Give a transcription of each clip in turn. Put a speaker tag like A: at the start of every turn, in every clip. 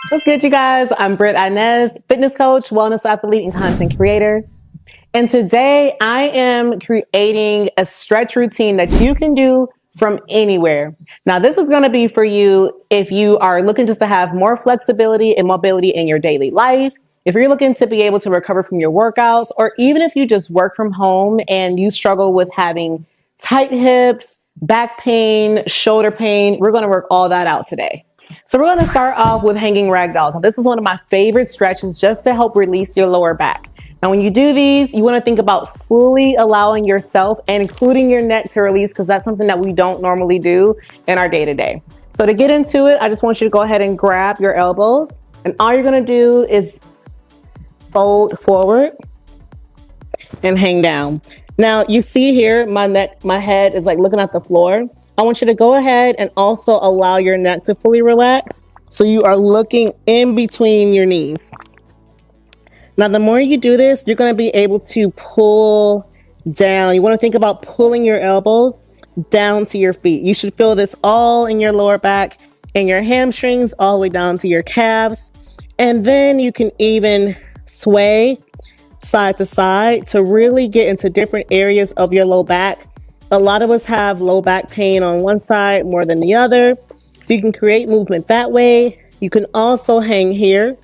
A: What's good, you guys? I'm Britt Inez, fitness coach, wellness athlete, and content creator. And today I am creating a stretch routine that you can do from anywhere. Now, this is going to be for you if you are looking just to have more flexibility and mobility in your daily life. If you're looking to be able to recover from your workouts, or even if you just work from home and you struggle with having tight hips, back pain, shoulder pain, we're going to work all that out today. So we're going to start off with hanging ragdolls. Now, this is one of my favorite stretches just to help release your lower back. Now, when you do these, you want to think about fully allowing yourself and including your neck to release, because that's something that we don't normally do in our day-to-day. So to get into it, I just want you to go ahead and grab your elbows, and all you're going to do is fold forward and hang down. Now, you see here, my head is like looking at the floor. I want you to go ahead and also allow your neck to fully relax. So you are looking in between your knees. Now, the more you do this, you're going to be able to pull down. You want to think about pulling your elbows down to your feet. You should feel this all in your lower back and your hamstrings all the way down to your calves. And then you can even sway side to side to really get into different areas of your low back. A lot of us have low back pain on one side more than the other. So you can create movement that way. You can also hang here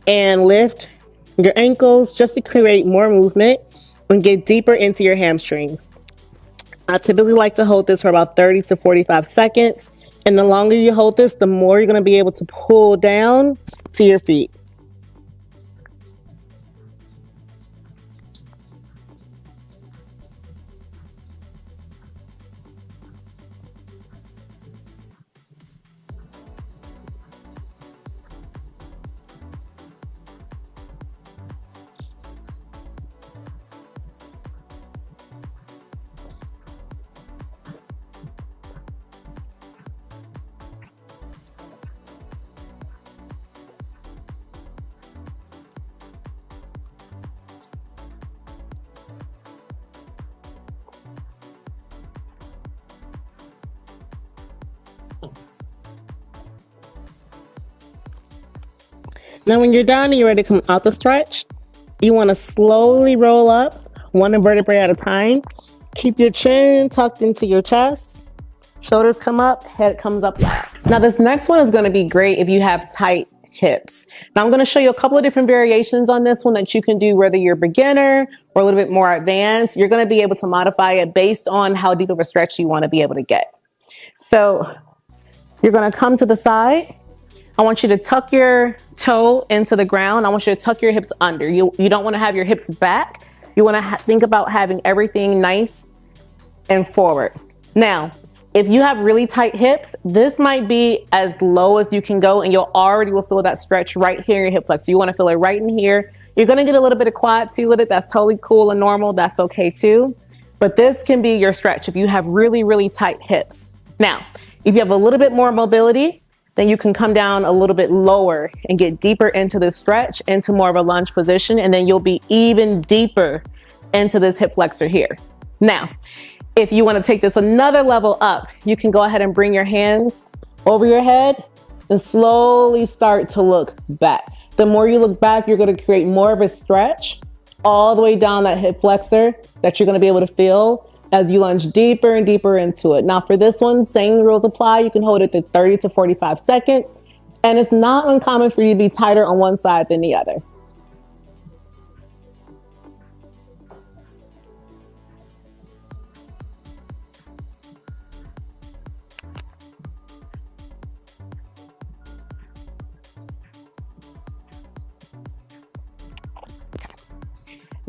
A: and lift your ankles just to create more movement and get deeper into your hamstrings. I typically like to hold this for about 30 to 45 seconds. And the longer you hold this, the more you're going to be able to pull down to your feet. Now, when you're done and you're ready to come out the stretch, you want to slowly roll up one vertebrae at a time. Keep your chin tucked into your chest. Shoulders come up, head comes up last. Now, this next one is going to be great if you have tight hips. Now, I'm going to show you a couple of different variations on this one that you can do, whether you're a beginner or a little bit more advanced. You're going to be able to modify it based on how deep of a stretch you want to be able to get. So you're going to come to the side. I want you to tuck your toe into the ground. I want you to tuck your hips under. You don't want to have your hips back. You want to think about having everything nice and forward. Now, if you have really tight hips, this might be as low as you can go, and you'll already will feel that stretch right here in your hip flexor. You want to feel it right in here. You're going to get a little bit of quad too with it. That's totally cool and normal. That's okay too. But this can be your stretch if you have really, really tight hips. Now, if you have a little bit more mobility, then you can come down a little bit lower and get deeper into this stretch, into more of a lunge position, and then you'll be even deeper into this hip flexor here. Now, if you want to take this another level up, you can go ahead and bring your hands over your head and slowly start to look back. The more you look back, you're going to create more of a stretch all the way down that hip flexor that you're going to be able to feel as you lunge deeper and deeper into it. Now, for this one, same rules apply. You can hold it to 30 to 45 seconds, and it's not uncommon for you to be tighter on one side than the other.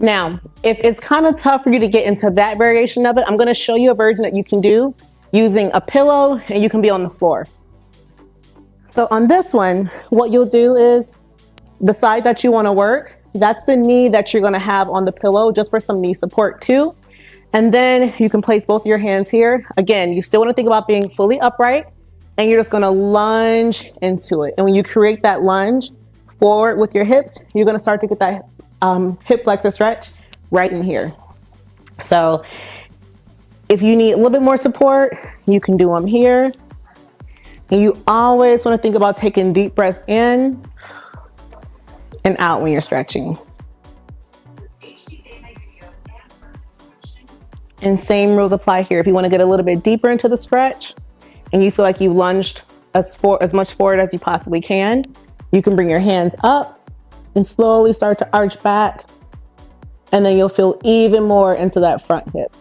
A: Now, if it's kind of tough for you to get into that variation of it, I'm going to show you a version that you can do using a pillow, and you can be on the floor. So on this one, what you'll do is the side that you want to work, that's the knee that you're going to have on the pillow just for some knee support too. And then you can place both your hands here. Again, you still want to think about being fully upright, and you're just going to lunge into it. And when you create that lunge forward with your hips, you're going to start to get that hip flexor stretch right in here. So if you need a little bit more support, you can do them here. And you always want to think about taking deep breaths in and out when you're stretching. And same rules apply here. If you want to get a little bit deeper into the stretch and you feel like you've lunged as much forward as you possibly can, you can bring your hands up and slowly start to arch back. And then you'll feel even more into that front hip.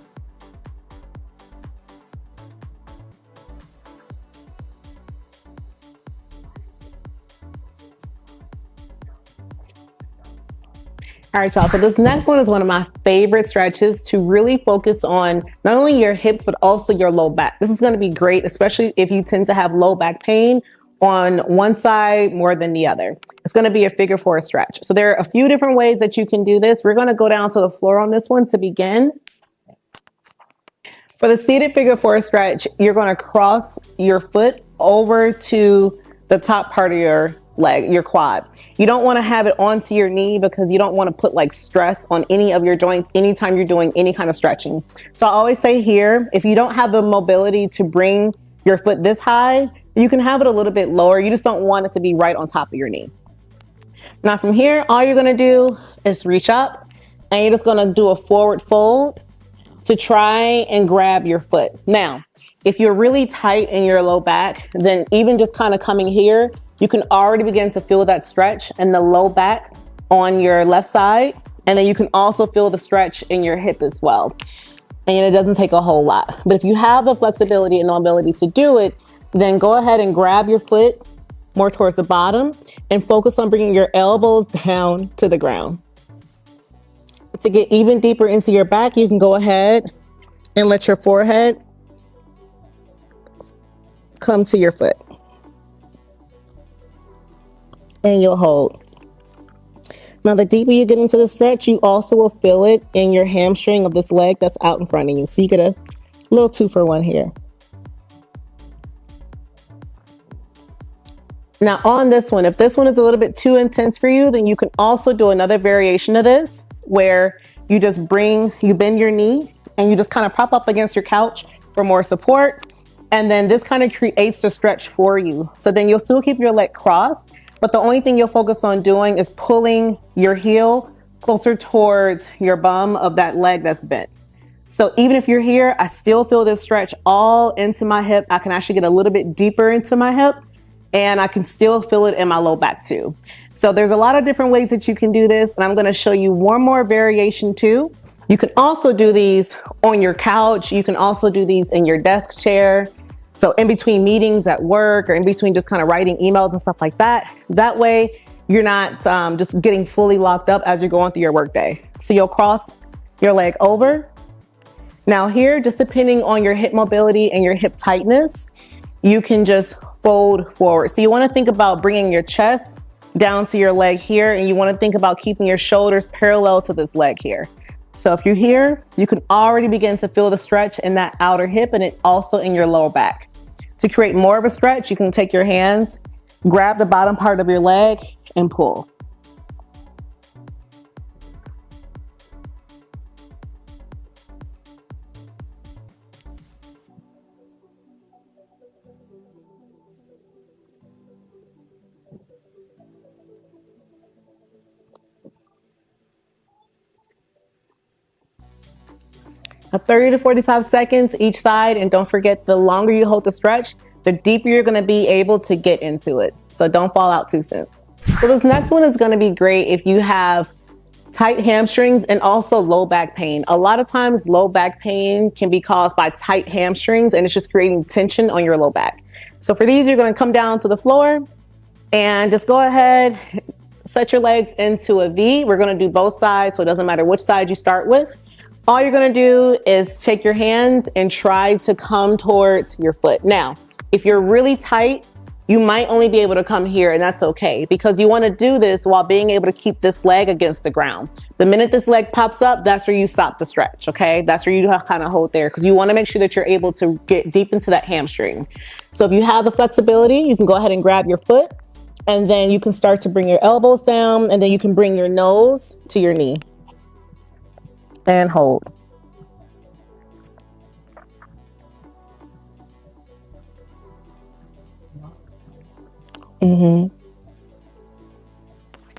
A: All right, y'all. So this next one is one of my favorite stretches to really focus on not only your hips, but also your low back. This is going to be great, especially if you tend to have low back pain on one side more than the other. It's going to be a figure four stretch. So there are a few different ways that you can do this. We're going to go down to the floor on this one to begin. For the seated figure four stretch, you're going to cross your foot over to the top part of your leg, your quad. You don't want to have it onto your knee because you don't want to put like stress on any of your joints anytime you're doing any kind of stretching. So I always say here, if you don't have the mobility to bring your foot this high, you can have it a little bit lower. You just don't want it to be right on top of your knee. Now from here, all you're going to do is reach up and you're just going to do a forward fold to try and grab your foot. Now, if you're really tight in your low back, then even just kind of coming here, you can already begin to feel that stretch in the low back on your left side. And then you can also feel the stretch in your hip as well. And it doesn't take a whole lot. But if you have the flexibility and the ability to do it, then go ahead and grab your foot more towards the bottom and focus on bringing your elbows down to the ground. To get even deeper into your back, you can go ahead and let your forehead come to your foot. And you'll hold. Now, the deeper you get into the stretch, you also will feel it in your hamstring of this leg that's out in front of you. So you get a little 2-for-1 here. Now on this one, if this one is a little bit too intense for you, then you can also do another variation of this where you bend your knee and you just kind of prop up against your couch for more support. And then this kind of creates the stretch for you. So then you'll still keep your leg crossed, but the only thing you'll focus on doing is pulling your heel closer towards your bum of that leg that's bent. So even if you're here, I still feel this stretch all into my hip. I can actually get a little bit deeper into my hip and I can still feel it in my low back too. So there's a lot of different ways that you can do this. And I'm going to show you one more variation too. You can also do these on your couch. You can also do these in your desk chair. So in between meetings at work or in between just kind of writing emails and stuff like that. That way you're not just getting fully locked up as you're going through your workday. So you'll cross your leg over. Now here, just depending on your hip mobility and your hip tightness, you can just fold forward. So you want to think about bringing your chest down to your leg here, and you want to think about keeping your shoulders parallel to this leg here. So if you're here, you can already begin to feel the stretch in that outer hip and it also in your lower back. To create more of a stretch, you can take your hands, grab the bottom part of your leg and pull. A 30 to 45 seconds each side. And don't forget, the longer you hold the stretch, the deeper you're going to be able to get into it. So don't fall out too soon. So this next one is going to be great if you have tight hamstrings and also low back pain. A lot of times low back pain can be caused by tight hamstrings and it's just creating tension on your low back. So for these, you're going to come down to the floor and just go ahead, set your legs into a V. We're going to do both sides, so it doesn't matter which side you start with. All you're going to do is take your hands and try to come towards your foot. Now, if you're really tight, you might only be able to come here, and that's okay, because you want to do this while being able to keep this leg against the ground. The minute this leg pops up, that's where you stop the stretch, okay? That's where you kind of hold there, because you want to make sure that you're able to get deep into that hamstring. So if you have the flexibility, you can go ahead and grab your foot, and then you can start to bring your elbows down, and then you can bring your nose to your knee. And hold. Mm-hmm.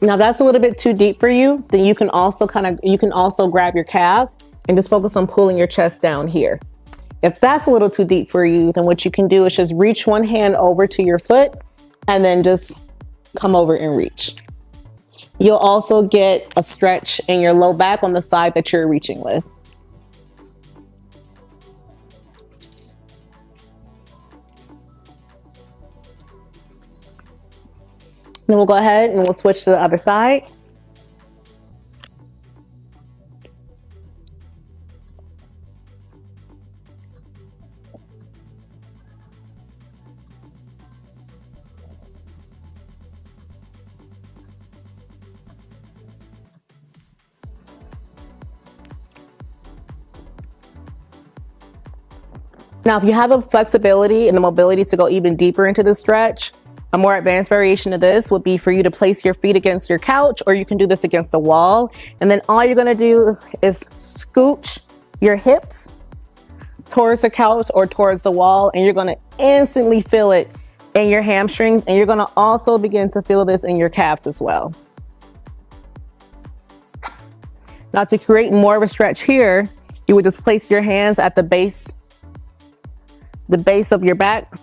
A: Now that's a little bit too deep for you. Then you can also grab your calf and just focus on pulling your chest down here. If that's a little too deep for you, then what you can do is just reach one hand over to your foot and then just come over and reach. You'll also get a stretch in your low back on the side that you're reaching with. Then we'll go ahead and we'll switch to the other side. Now, if you have the flexibility and the mobility to go even deeper into the stretch, a more advanced variation of this would be for you to place your feet against your couch, or you can do this against the wall. And then all you're gonna do is scooch your hips towards the couch or towards the wall, and you're gonna instantly feel it in your hamstrings, and you're gonna also begin to feel this in your calves as well. Now, to create more of a stretch here, you would just place your hands at the base of your back,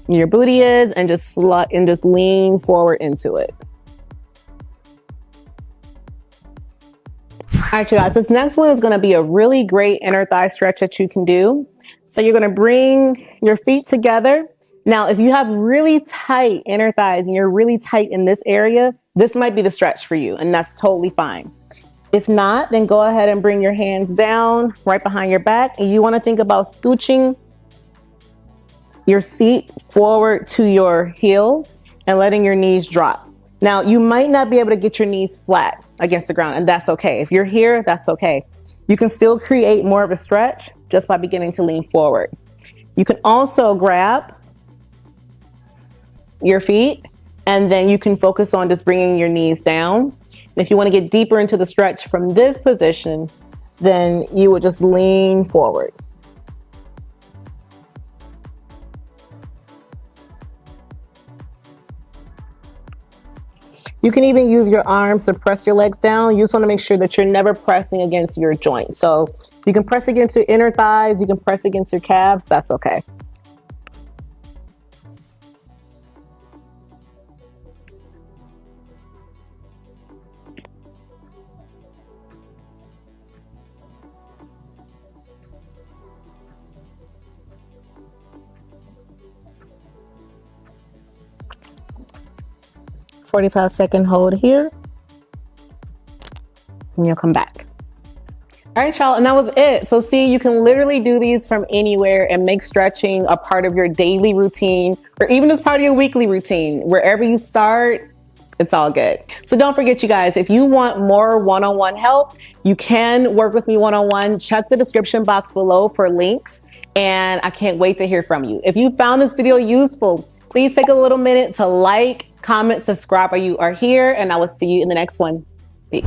A: your booty is, and just lean forward into it. All right, you guys, this next one is going to be a really great inner thigh stretch that you can do. So you're going to bring your feet together. Now, if you have really tight inner thighs and you're really tight in this area, this might be the stretch for you, and that's totally fine. If not, then go ahead and bring your hands down right behind your back, and you want to think about scooching your seat forward to your heels and letting your knees drop. Now, you might not be able to get your knees flat against the ground, and that's okay. If you're here, that's okay. You can still create more of a stretch just by beginning to lean forward. You can also grab your feet, and then you can focus on just bringing your knees down. And if you want to get deeper into the stretch from this position, then you would just lean forward. You can even use your arms to press your legs down. You just want to make sure that you're never pressing against your joints. So you can press against your inner thighs, you can press against your calves, that's okay. "45-second hold here, and you'll come back." All right, y'all, and that was it. So see, you can literally do these from anywhere and make stretching a part of your daily routine, or even as part of your weekly routine. Wherever you start, it's all good. So don't forget, you guys, if you want more one-on-one help, you can work with me one-on-one. Check the description box below for links, and I can't wait to hear from you. If you found this video useful, please take a little minute to like, comment, subscribe, or you are here, and I will see you in the next one. Peace.